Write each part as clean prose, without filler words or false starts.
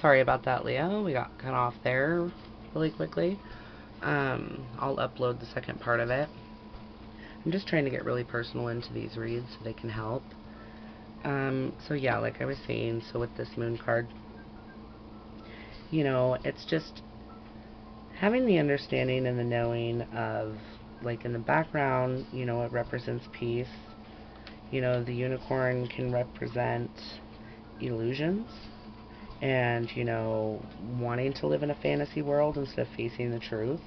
Sorry about that, Leo. We got cut off there really quickly. I'll upload the second part of it. I'm just trying to get really personal into these reads so they can help. So yeah, like I was saying, so with this moon card, you know, it's just having the understanding and the knowing of, like, in the background, you know, it represents peace. You know, the unicorn can represent illusions and, you know, wanting to live in a fantasy world instead of facing the truth.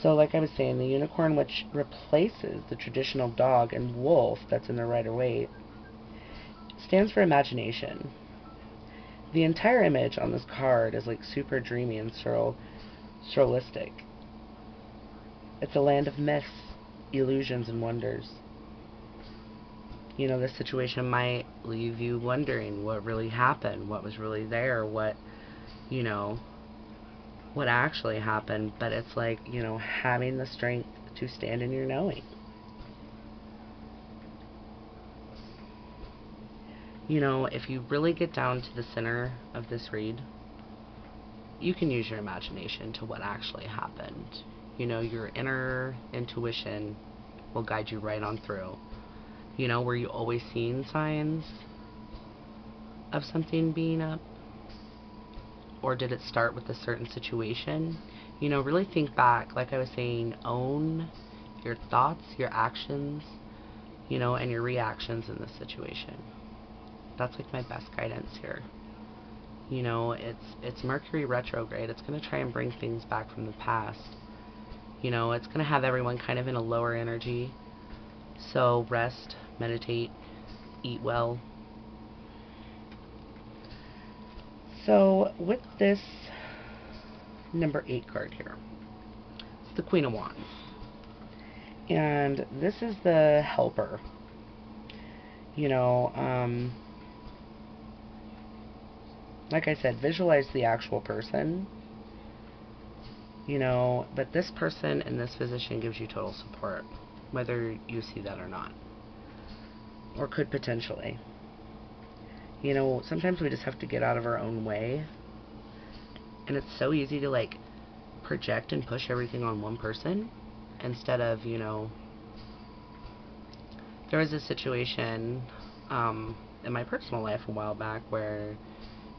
So like I was saying, the unicorn, which replaces the traditional dog and wolf that's in the Rider-Waite, stands for imagination. The entire image on this card is like super dreamy and surrealistic. It's a land of myths, illusions, and wonders. You know, this situation might leave you wondering what really happened, what was really there, what, you know, what actually happened. But it's like, you know, having the strength to stand in your knowing. You know, if you really get down to the center of this read, you can use your imagination to what actually happened. You know, your inner intuition will guide you right on through. You know, were you always seeing signs of something being up? Or did it start with a certain situation? You know, really think back, like I was saying, own your thoughts, your actions, you know, and your reactions in this situation. That's like my best guidance here. You know, it's Mercury retrograde. It's going to try and bring things back from the past. You know, it's going to have everyone kind of in a lower energy. So rest, meditate, eat well. So with this number 8 card here, it's the Queen of Wands. And this is the helper. You know, like I said, visualize the actual person, you know, but this person in this position gives you total support, whether you see that or not, or could potentially. You know, sometimes we just have to get out of our own way, and it's so easy to, like, project and push everything on one person, instead of, you know, there was a situation, in my personal life a while back where,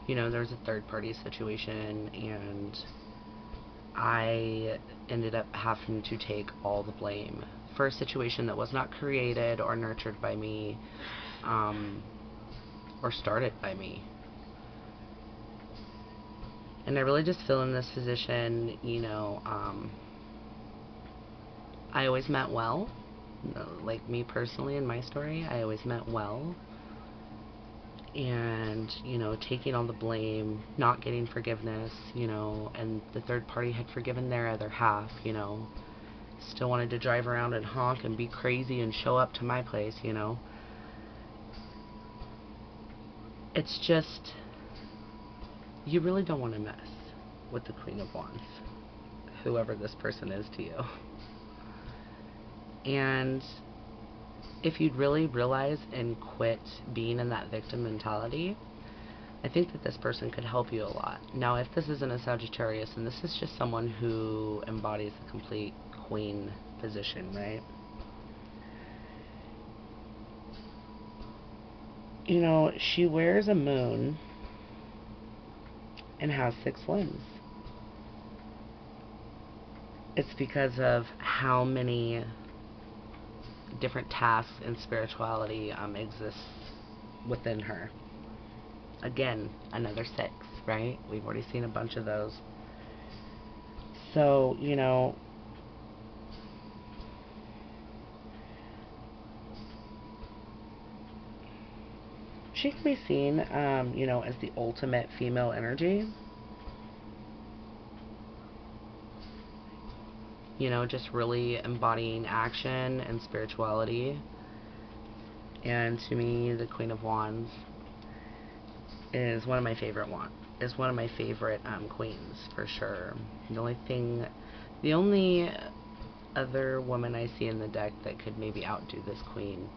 you know, there was a third-party situation, and I ended up having to take all the blame for a situation that was not created or nurtured by me, or started by me. And I really just feel in this position, you know, I always meant well. Like me personally in my story, I always meant well. And, you know, taking all the blame, not getting forgiveness, you know, and the third party had forgiven their other half, you know, still wanted to drive around and honk and be crazy and show up to my place, you know. It's just, you really don't want to mess with the Queen of Wands, whoever this person is to you. And if you'd really realize and quit being in that victim mentality, I think that this person could help you a lot. Now, if this isn't a Sagittarius, and this is just someone who embodies the complete queen position, right? You know, she wears a moon and has 6 limbs. It's because of how many different tasks and spirituality exists within her. Again, another 6, right? We've already seen a bunch of those. So, you know, she can be seen, you know, as the ultimate female energy. You know, just really embodying action and spirituality. And to me, the Queen of Wands is one of my favorite queens, for sure. The only other woman I see in the deck that could maybe outdo this queen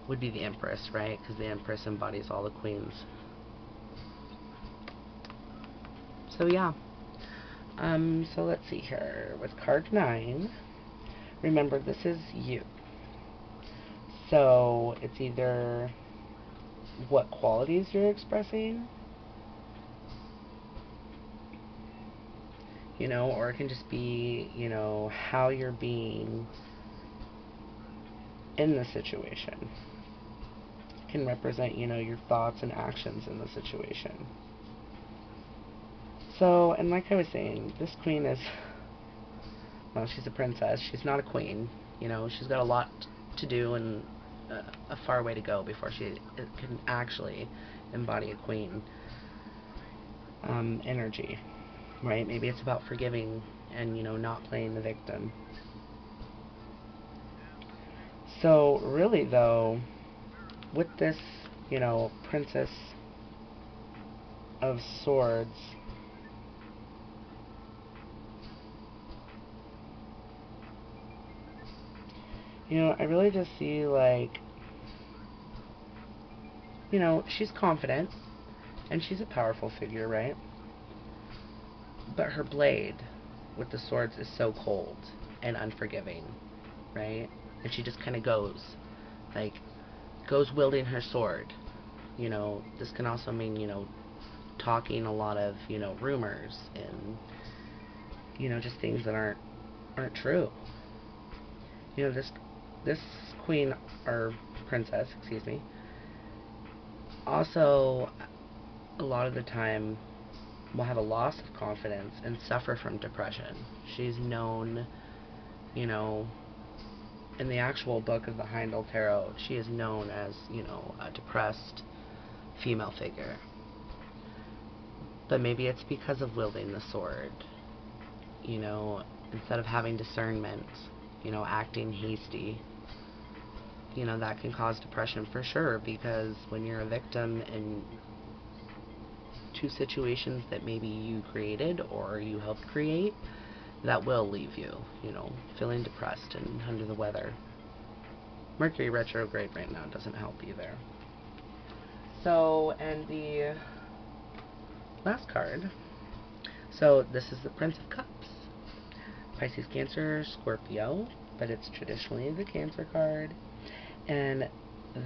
would be the Empress, right? Because the Empress embodies all the queens. So yeah. So let's see here. With card 9, remember this is you. So it's either what qualities you're expressing, you know, or it can just be, you know, how you're being in the situation. It can represent, you know, your thoughts and actions in the situation. So, and like I was saying, this queen is, well, she's a princess. She's not a queen. You know, she's got a lot to do and a far way to go before she can actually embody a queen energy, right? Maybe it's about forgiving and, you know, not playing the victim. So really, though, with this, you know, Princess of Swords, you know, I really just see, like, you know, she's confident, and she's a powerful figure, right? But her blade with the swords is so cold and unforgiving, right? And she just kind of goes wielding her sword. You know, this can also mean, you know, talking a lot of, you know, rumors and, you know, just things that aren't true. You know, this queen, or princess, excuse me, also a lot of the time will have a loss of confidence and suffer from depression. She's known, you know, in the actual book of the Heimdall Tarot, she is known as, you know, a depressed female figure. But maybe it's because of wielding the sword, you know, instead of having discernment, you know, acting hasty. You know, that can cause depression for sure, because when you're a victim in two situations that maybe you created or you helped create, that will leave you, you know, feeling depressed and under the weather. Mercury retrograde right now doesn't help either. So, and the last card. So, this is the Prince of Cups. Pisces, Cancer, Scorpio, but it's traditionally the Cancer card. And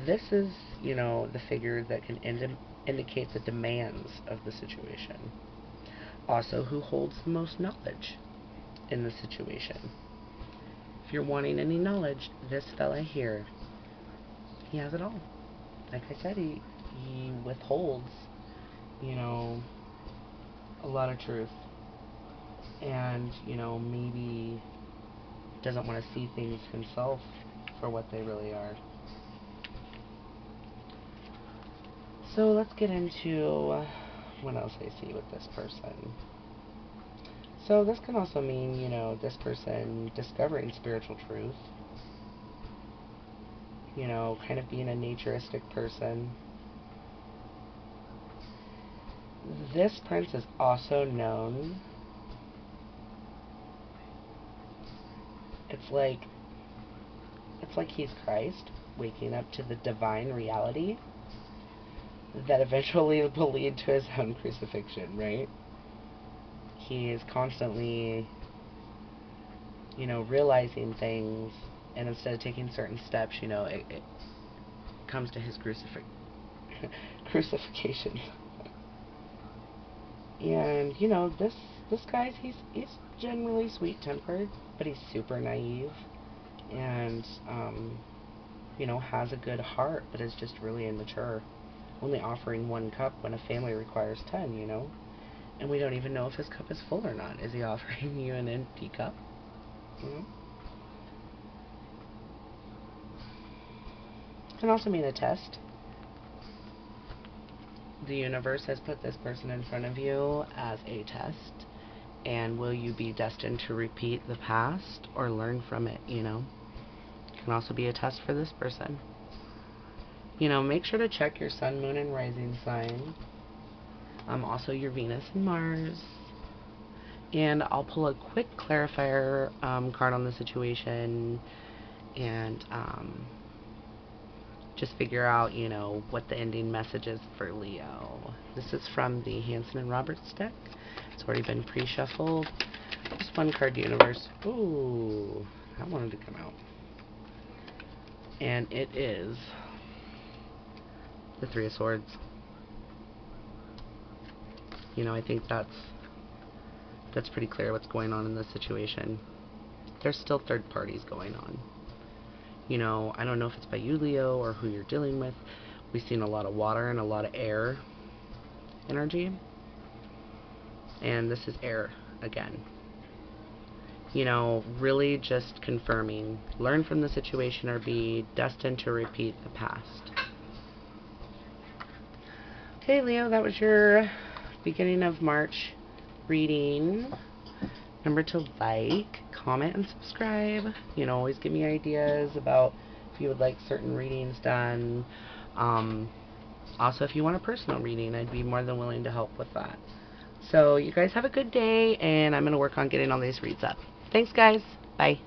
this is, you know, the figure that can indicate the demands of the situation. Also, who holds the most knowledge in the situation. If you're wanting any knowledge, this fella here, he has it all. Like I said, he withholds, you know, a lot of truth. And, you know, maybe doesn't want to see things himself for what they really are. So let's get into what else I see with this person. So this can also mean, you know, this person discovering spiritual truth. You know, kind of being a naturistic person. This prince is also known, it's like he's Christ waking up to the divine reality that eventually will lead to his own crucifixion, right? He is constantly, you know, realizing things, and instead of taking certain steps, you know, it comes to his crucifixion. And, you know, this guy, he's generally sweet-tempered, but he's super naive, and, you know, has a good heart, but is just really immature. Only offering 1 cup when a family requires 10, you know? And we don't even know if his cup is full or not. Is he offering you an empty cup? You know? It can also mean a test. The universe has put this person in front of you as a test. And will you be destined to repeat the past or learn from it, you know? It can also be a test for this person. You know, make sure to check your sun, moon, and rising sign. Also your Venus and Mars. And I'll pull a quick clarifier card on the situation. And just figure out, you know, what the ending message is for Leo. This is from the Hanson and Roberts deck. It's already been pre-shuffled. Just one card universe. Ooh, I wanted to come out. And it is the Three of Swords. You know, I think that's pretty clear what's going on in this situation. There's still third parties going on. You know, I don't know if it's by you, Leo, or who you're dealing with. We've seen a lot of water and a lot of air energy. And this is air again. You know, really just confirming. Learn from the situation or be destined to repeat the past. Okay, Leo, that was your beginning of March reading. Remember to like, comment, and subscribe. You know, always give me ideas about if you would like certain readings done. Also, if you want a personal reading, I'd be more than willing to help with that. So, you guys have a good day, and I'm going to work on getting all these reads up. Thanks, guys. Bye.